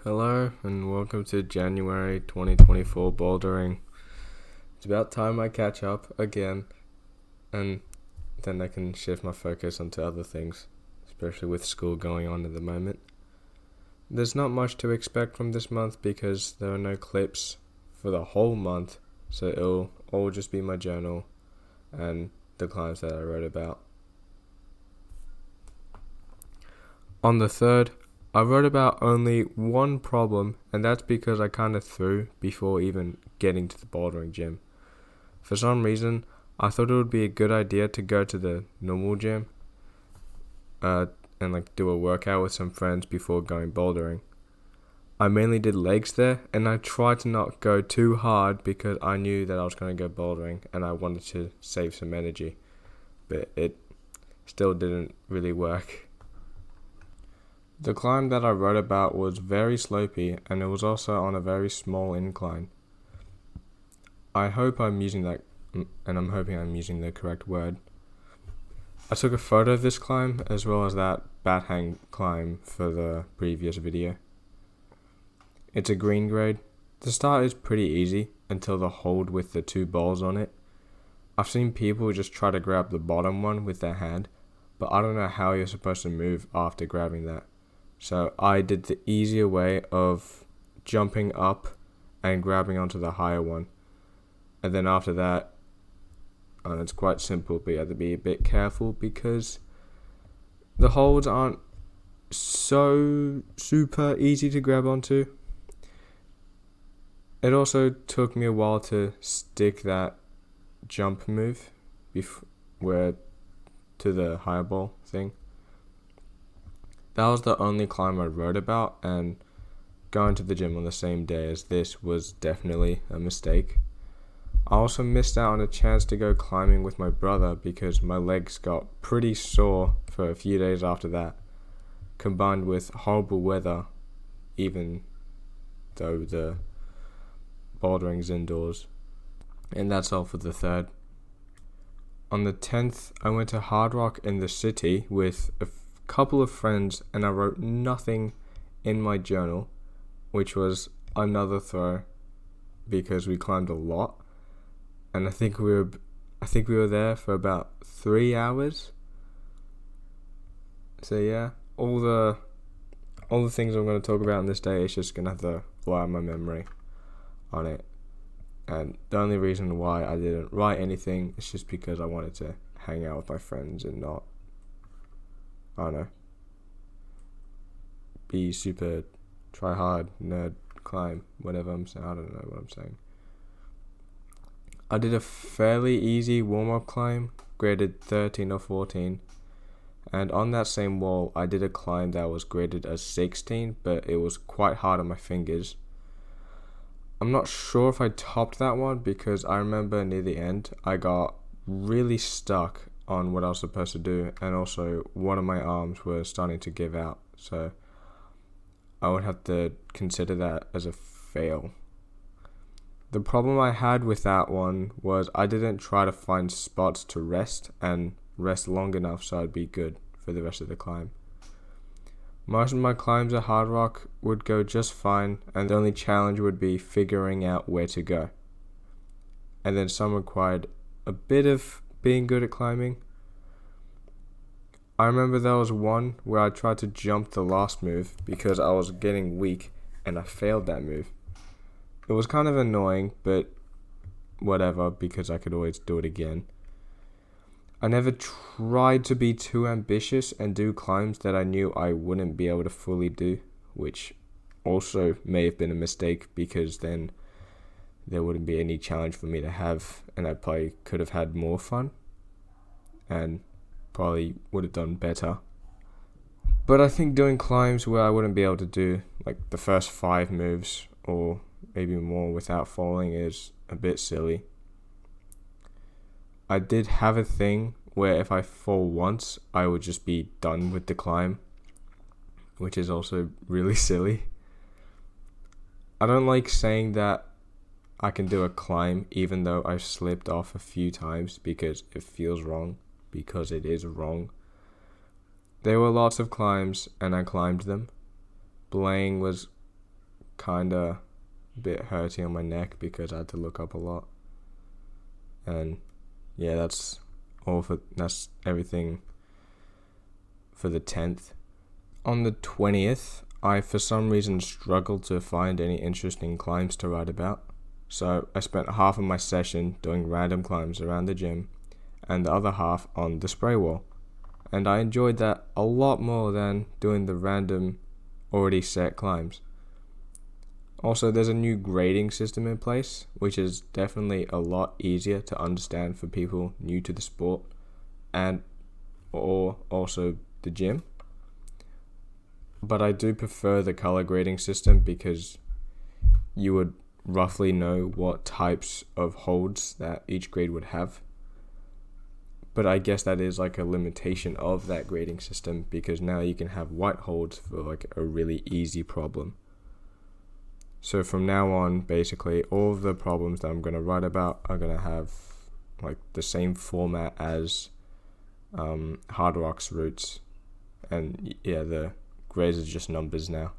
Hello and welcome to January 2024 Bouldering. It's about time I catch up again and then I can shift my focus onto other things, especially with school going on at the moment. There's not much to expect from this month because there are no clips for the whole month, so it'll all just be my journal and the climbs that I wrote about. On the 3rd, I wrote about only one problem, and that's because I kind of threw before even getting to the bouldering gym. For some reason, I thought it would be a good idea to go to the normal gym and do a workout with some friends before going bouldering. I mainly did legs there, and I tried to not go too hard because I knew that I was going to go bouldering and I wanted to save some energy, but it still didn't really work. The climb that I wrote about was very slopey and it was also on a very small incline. I hope I'm using that, and I'm hoping I'm using the correct word. I took a photo of this climb as well as that bat hang climb for the previous video. It's a green grade. The start is pretty easy until the hold with the 2 balls on it. I've seen people just try to grab the bottom one with their hand, but I don't know how you're supposed to move after grabbing that. So I did the easier way of jumping up and grabbing onto the higher one. And then after that, and it's quite simple, but you have to be a bit careful because the holds aren't so super easy to grab onto. It also took me a while to stick that jump move to the higher ball thing. That was the only climb I wrote about, and going to the gym on the same day as this was definitely a mistake. I also missed out on a chance to go climbing with my brother because my legs got pretty sore for a few days after that, combined with horrible weather, even though the bouldering's indoors. And that's all for the 3rd. On the 10th, I went to Hardrock in the city with a couple of friends and I wrote nothing in my journal, which was another throw because we climbed a lot, and I think we were there for about 3 hours. So yeah, all the things I'm going to talk about in this day is just going to have to rely on my memory on it. And the only reason why I didn't write anything is just because I wanted to hang out with my friends and not, I don't know, be super try hard, nerd, climb, whatever I'm saying. I don't know what I'm saying. I did a fairly easy warm-up climb, graded 13 or 14. And on that same wall, I did a climb that was graded as 16, but it was quite hard on my fingers. I'm not sure if I topped that one because I remember near the end, I got really stuck on what I was supposed to do, and also one of my arms were starting to give out, so I would have to consider that as a fail. The problem I had with that one was I didn't try to find spots to rest and rest long enough so I'd be good for the rest of the climb. Most of my climbs at Hardrock would go just fine, and the only challenge would be figuring out where to go. And then some required a bit of being good at climbing. I remember there was one where I tried to jump the last move because I was getting weak and I failed that move. It was kind of annoying, but whatever, because I could always do it again. I never tried to be too ambitious and do climbs that I knew I wouldn't be able to fully do, which also may have been a mistake because then there wouldn't be any challenge for me to have, and I probably could have had more fun and probably would have done better. But I think doing climbs where I wouldn't be able to do like the first 5 moves or maybe more without falling is a bit silly. I did have a thing where if I fall once, I would just be done with the climb, which is also really silly. I don't like saying that I can do a climb even though I've slipped off a few times because it feels wrong, because it is wrong. There were lots of climbs and I climbed them. Belaying was kinda a bit hurting on my neck because I had to look up a lot. And yeah, that's everything for the 10th. On the 20th, I for some reason struggled to find any interesting climbs to write about. So I spent half of my session doing random climbs around the gym and the other half on the spray wall. And I enjoyed that a lot more than doing the random already set climbs. Also, there's a new grading system in place, which is definitely a lot easier to understand for people new to the sport and or also the gym. But I do prefer the color grading system because you would roughly know what types of holds that each grade would have. But I guess that is like a limitation of that grading system because now you can have white holds for like a really easy problem. So from now on, basically, all of the problems that I'm going to write about are going to have like the same format as Hardrock's routes. And yeah, the grades are just numbers now.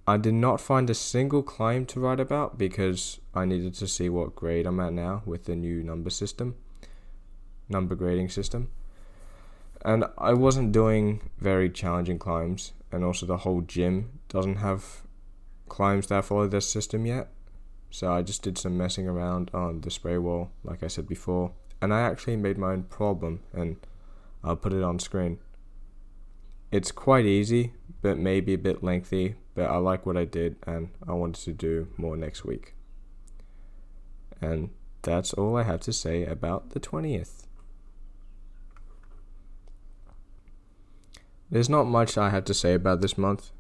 I did not find a single climb to write about because I needed to see what grade I'm at now with the new number grading system. And I wasn't doing very challenging climbs, and also the whole gym doesn't have climbs that follow this system yet. So I just did some messing around on the spray wall, like I said before, and I actually made my own problem, and I'll put it on screen. It's quite easy, but maybe a bit lengthy, but I like what I did, and I wanted to do more next week. And that's all I have to say about the 20th. There's not much I have to say about this month.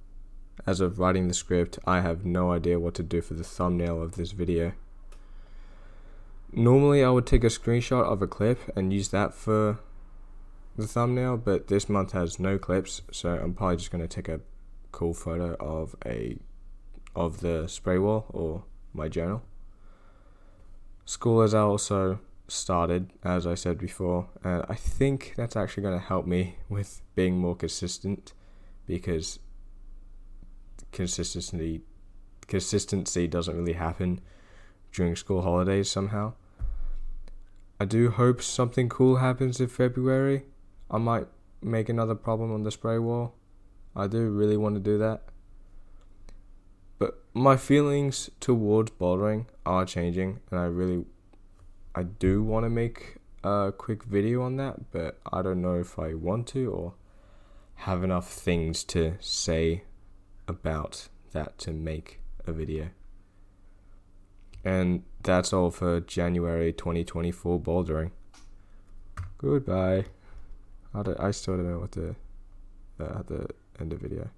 As of writing the script, I have no idea what to do for the thumbnail of this video. Normally I would take a screenshot of a clip and use that for the thumbnail, but this month has no clips, so I'm probably just going to take a cool photo of the spray wall or my journal. School has also started, as I said before, and I think that's actually going to help me with being more consistent because consistency doesn't really happen during school holidays somehow. I do hope something cool happens in February. I might make another problem on the spray wall. I do really want to do that. But my feelings towards bouldering are changing, and I do want to make a quick video on that, but I don't know if I want to or have enough things to say about that to make a video. And that's all for January 2024 bouldering. Goodbye. I still don't know how to end the video.